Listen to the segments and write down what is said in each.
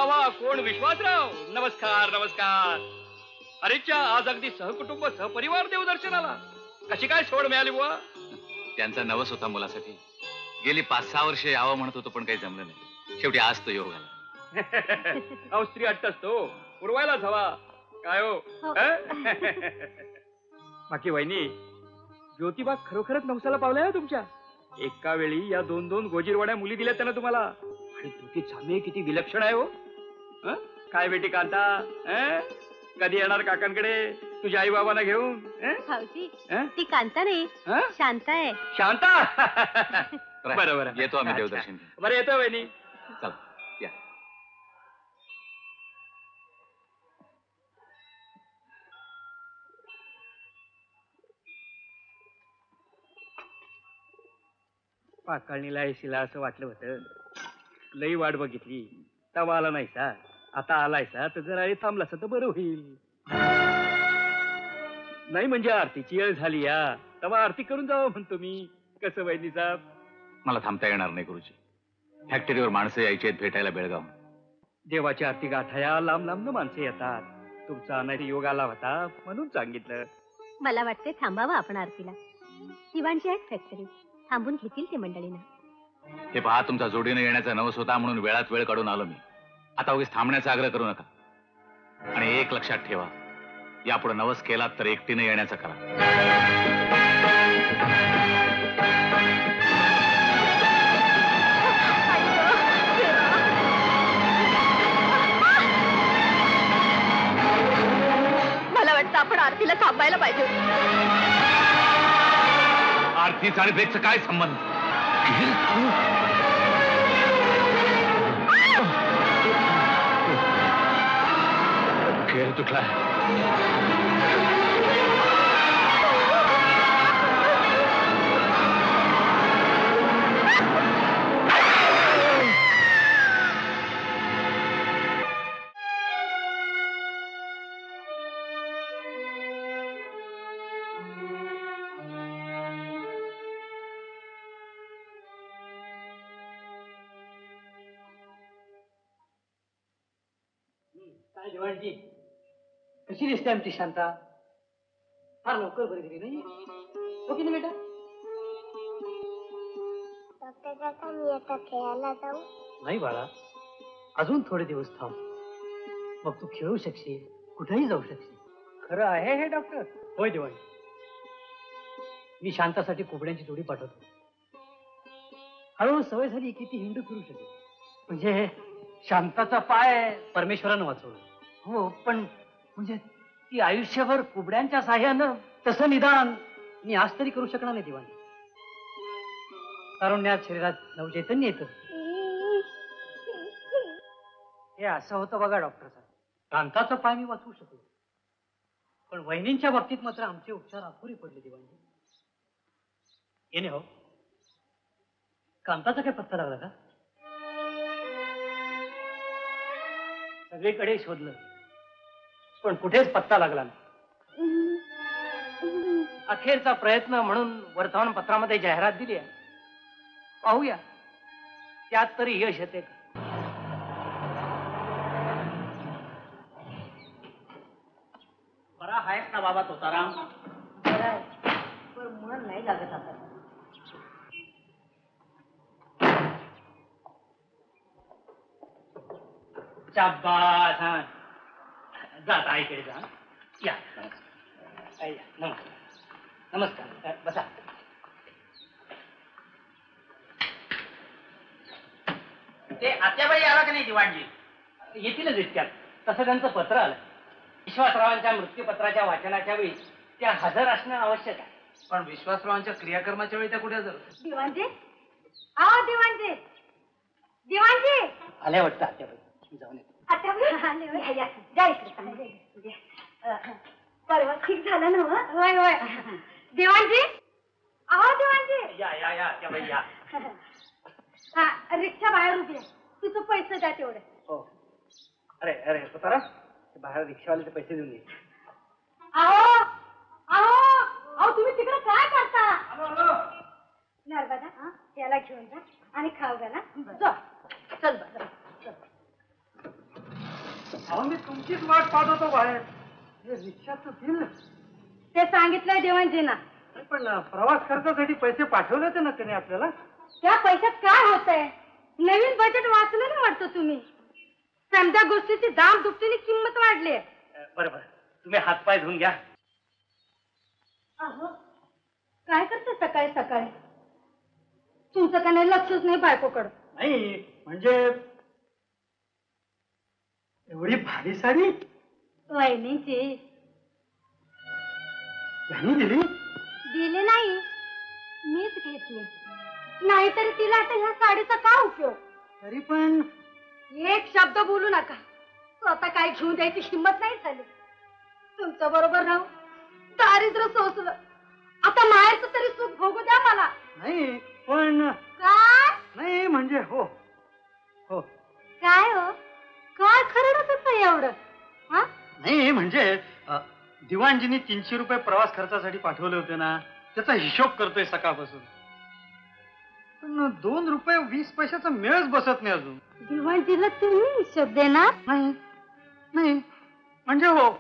वा वा, कोण विश्वासराव? नमस्कार नमस्कार. अरेच्या, आज अगदी सहकुटुंब सहपरिवार देवदर्शनाला. कशी काय सोड मिळाली बुवा? त्यांचा नवस होता मुलासाठी. गेली 5-6 वर्षे यावं म्हणत होतो, पण काही जमलं नाही. शेवटी आज तो योग आला. अहो, स्त्री हट्ट असतो, उडवायलाच हवा. काय हो? बाकी वहिनी, ज्योतिबा खरोखरच नवसाला पावल्या तुमच्या. एका वेळी या 2-2 गोजीरवाड्या मुली दिल्या त्यानं तुम्हाला. आणि तुझी छामे किती विलक्षण आहे हो. काय बेटी कांता, कधी येणार काकांकडे तुझ्या आई बाबांना घेऊन? भाऊजी, ती कांता नाही, शांता आहे. शांता? बरोबर, येतो आम्ही देवदर्शन. बरं, येतो वहिनी. चल या. पाकाळणीला येशीला असं वाटलं होतं. लई वाट बघितली, तवा आला नाहीसा. आता आलायसा तर जरा थांबलास तर बरं होईल. नाही म्हणजे आरतीची वेळ झाली या, तेव्हा आरती करून जावं म्हणतो मी. कसं वहिनी साहेब? मला थांबता येणार नाही गुरुजी. फॅक्टरीवर माणसं यायची आहेत भेटायला बेळगाव. देवाची आरती गाठाया लांब लांब माणसं येतात. तुमचा अनादी योग आला होता म्हणून सांगितलं. मला वाटते थांबावं आपण आरतीला. दिवाणची आहेत फॅक्टरी, थांबून घेतील ते मंडळींना. हे पहा, तुमचा जोडीनं येण्याचा नवस होता म्हणून वेळात वेळ काढून आलो मी. आता उगीच थांबण्याचा आग्रह करू नका. आणि एक लक्षात ठेवा, यापुढे नवस केलात तर एकटीने येण्याचा करा. मला वाटतं आपण आरतीला थांबायला पाहिजे. आरतीचा आणि ब्रेकचा काय संबंध? खेळ तुटला. काय दिवाणजी, कशी दिसते आमची शांता? फार लवकर बरी गेली नाही हो की नाही बेटा? डॉक्टर काका, मी आता खेळायला जाऊ? नाही बाळा, अजून थोडे दिवस थांब, मग तू खेळू शकशील, कुठेही जाऊ शकशील. खरं आहे हे डॉक्टर? होय दिवाणजी, मी शांतासाठी कोंबड्यांची जोडी पाठवतो. हळूहळू सवय झाली की ती हिंडू फिरू शकेल. म्हणजे शांताचा पाय परमेश्वरानं वाचवला. हो, पण म्हणजे ती आयुष्यभर कुबड्यांच्या साह्यानं तसं निदान मी आज तरी करू शकणार नाही दिवाणी. तारुण्यात शरीरात नवचैतन्य येतं. हे असं होतं बघा डॉक्टर साहेब, कांताचा पाय मी वाचवू शकलो, पण वहिनींच्या बाबतीत मात्र आमचे उपचार अपुरे पडले दिवाणी. येणे हो, कांताचा काय पत्ता लागला का? सगळीकडे शोधलं, पण कुठेच पत्ता लागला नाही. अखेरचा प्रयत्न म्हणून वर्तमानपत्रामध्ये जाहिरात दिली आहे, पाहूया त्यात तरी यश येते का. बरा आहेस ना बाबा तोताराम? बरं आहे, पण मन नाही लागत आता. शाबास, हा जात आईकडे जा. या नमस्कार. नमस्कार, बसा. ते आत्याबाई आला का नाही दिवाणजी? येतीलच इतक्यात. तसं त्यांचं पत्र आलं. विश्वासरावांच्या मृत्यूपत्राच्या वाचनाच्या वेळी त्या हजर असणं आवश्यक आहे. पण विश्वासरावांच्या क्रियाकर्माच्या वेळी त्या कुठे हजर? दिवाणजी, आओ दिवाणजी, दिवाणजी आल्या वाटतं आत्याबाई. जाऊन येतो. परवा ठीक झाला ना? होय होय. दिवाणजी, आहो दिवाणजी. या या या आत्याबाई या. हा, रिक्षा बाहेर उभी आहे, तुझं पैसे द्या तेवढे. हो. अरे अरे तुतारा, बाहेर रिक्षावाल्याचे पैसे देऊन ये. आहो आहो आहो, तुम्ही तिकडे काय करता? नर्मदा, याला घेऊन जा आणि खाऊ घाला. चल चल. अहो मी तुमचीच वाट पाहत होतो बाहेर. हे रिक्षाचं बिल. ते सांगितलंय देवांजीना. नाही, पण प्रवास खर्चासाठी पैसे पाठवले होते ना त्याने आपल्याला. त्या पैशात काय होतंय? नवीन बजेट वाचलं ना वाटतं तुम्ही. समजा गोष्टीची दाम दुपटीने किंमत वाढली. बरं बरं, तुम्ही हातपाय धुवून घ्या. अहो काय करते सकाळी सकाळी? तुमचं का नाही लक्षच नाही बायकोकडं. नाही म्हणजे एवढी भारी साडी वहिनीची त्यांनी दिली. दिली नाही, मीच घेतली. नाहीतरी तिला आता ह्या साडीचा काय उपयोग? तरी पण एक शब्द बोलू नका. स्वतः काय घेऊन द्यायची हिंमत नाही झाली. तुमच्या बरोबर राहू दारिद्र्य सोसलं. आता माहेरचं तरी सुख भोगू द्या मला. नाही पण काय नाही म्हणजे हो हो काय हो? काय खरडत होतं एवढं? हा? नाही म्हणजे दिवाणजींनी 300 रुपये प्रवास खर्चासाठी पाठवले होते ना, त्याचा हिशोब करतोय सकाळपासून. पण 2 रुपये 20 पैशाचा मेळच बसत नाही अजून. दिवाणजीला तुम्ही हिशोब देणार? नाही नाही म्हणजे हो.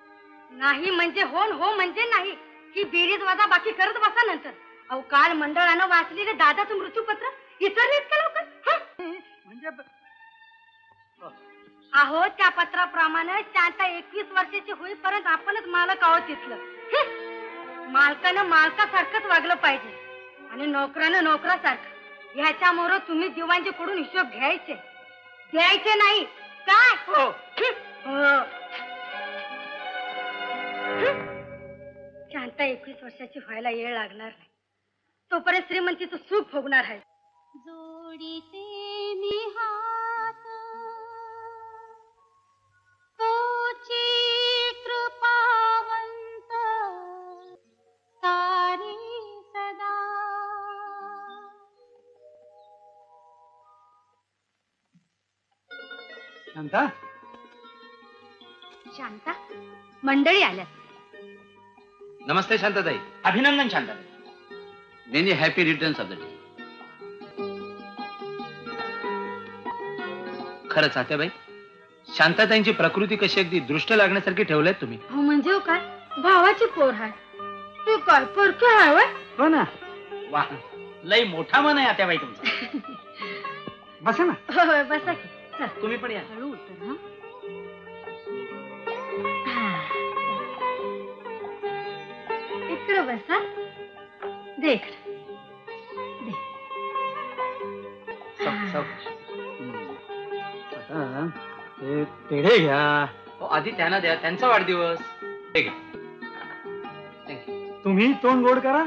नाही म्हणजे हो, हो म्हणजे नाही. ही बेरीज वजा बाकी करत बसा नंतर. अहो काल मंडळानं वाचलेले दादाचं मृत्यूपत्र विसरलेत का लवकर? हं? म्हणजे अहो त्या पत्राप्रमाणे शांता 21 वर्षाची होईपर्यंत आपणच मालक आहोत तिथलं. मालकानं मालकासारखंच वागलं पाहिजे आणि नोकरानं नोकरासारखं. ह्याच्यामुळे तुम्ही दिवाणजीकडून हिशोब घ्यायचे, द्यायचे नाही काय? हो. शांता 21 वर्षाची व्हायला वेळ लागणार नाही. तोपर्यंत श्रीमंतीचं सुख भोगणार आहे. जोडीते मी हात तोची कृपावंत तारी सदा. शांता शांता मंडळी आल्यात. नमस्ते शांताताई. अभिनंदन Shantabai. Many happy returns of the day. खरंच आत्याबाई, शांताताईंची प्रकृती कशी अगदी दृष्ट लागण्यासारखी ठेवल्यात तुम्ही. हो म्हणजे काय, भावाची पोर आहे. तू काय परके आहे वय? हो ना. वा, लय मोठा मन आहे आत्याबाई तुमचा. बसा ना. होय बसा की. चल. तुम्ही पण या. हळू उतर हं. इकडं बसा. दे इकडं. दे. आता ते पेढे घ्या. आधी त्यांना द्या, त्यांचा वाढदिवस. ठीक आहे. तुम्ही तोंड गोड करा.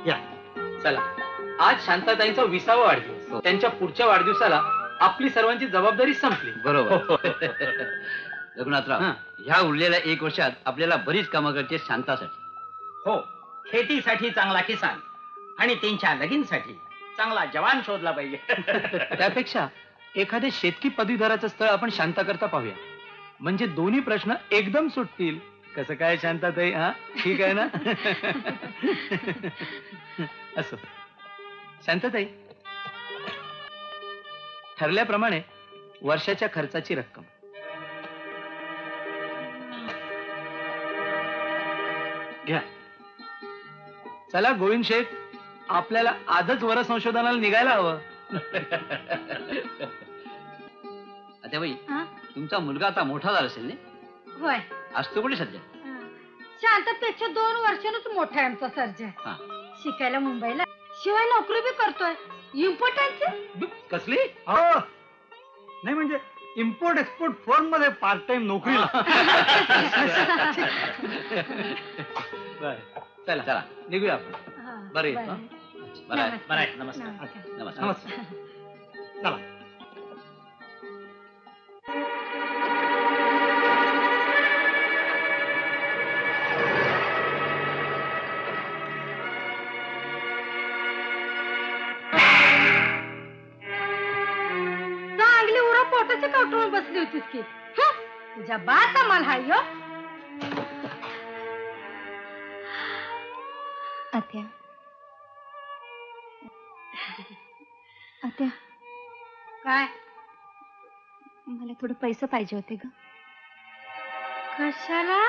या. चला, आज शांताताईंचा 20वा वाढदिवस. त्यांच्या पुढच्या वाढदिवसाला आपली सर्वांची जबाबदारी संपली. बरोबर. रघुनाथराव, ह्या उरलेल्या 1 वर्षात आपल्याला बरीच कामं करायची आहेत शांतासाठी. हो, खेतीसाठी चांगला किसान आणि त्यांच्या लगीनसाठी चांगला जवान शोधला पाहिजे. त्यापेक्षा एखादे शेतकी पदवीधराचं स्थळ आपण शांताकरता पाहूया. म्हणजे दोन्ही प्रश्न एकदम सुटतील. कसं काय शांताताई? हा, ठीक आहे ना? असो शांताताई, ठरल्याप्रमाणे वर्षाच्या खर्चाची रक्कम. घ्या. चला गोविंद शेठ, आपल्याला आजच वर संशोधनाला निघायला हवं. आता बाई, हा? तुमचा मुलगा आता मोठा झाला असेल ना? होय. असतो कुठे सध्या? शांतपेक्षा 2 वर्षांनीच मोठा आहे आमचा सर्जा. हा. शिकायला मुंबईला, शिवाय नोकरी बी करतोय. इम्पॉर्टंट. कसली? हो. नाही म्हणजे इम्पोर्ट एक्सपोर्ट फर्म मध्ये पार्ट टाइम नोकरीला. चला चला निघूया आपण. बरं आहे, हं? बरं आहे. बरं आहे. नमस्कार. नमस्कार. नमस्कार. चला. चांगली उरा पोटाच्या काउंटरवर बसली होतीस की. हं? तुझ्या बाता माल हाय हो. आत्या आत्या, काय मला थोडं पैसे पाहिजे होते ग. कशाला?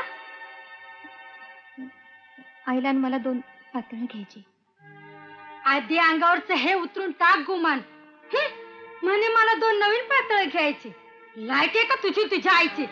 आईला आणि मला 2 पातळ घ्यायची. आधी अंगावरचं हे उतरून टाक गुमान. म्हणे मला 2 नवीन पातळ घ्यायची. लायक आहे का तुझी तुझ्या आईची?